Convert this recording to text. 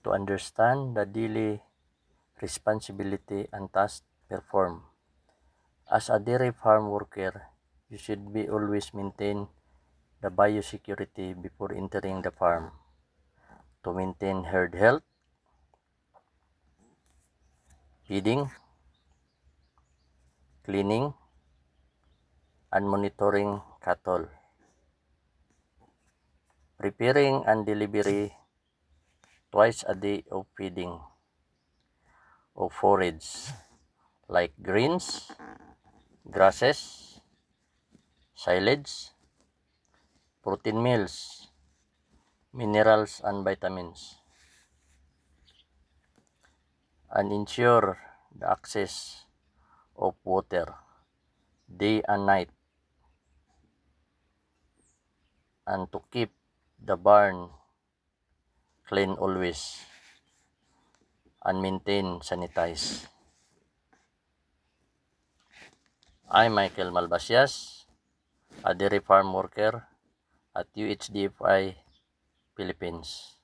to understand the daily responsibility and tasks performed. As a dairy farm worker, you should be always maintain the biosecurity before entering the farm to maintain herd health, feeding, cleaning, and monitoring cattle, preparing and delivery twice a day of feeding of forage like greens, grasses, silage, protein meals, minerals and vitamins, and ensure the access of water day and night, and to keep the barn clean always and maintain sanitized. I'm Michael Malbasias, a dairy farm worker at UHDFI Philippines.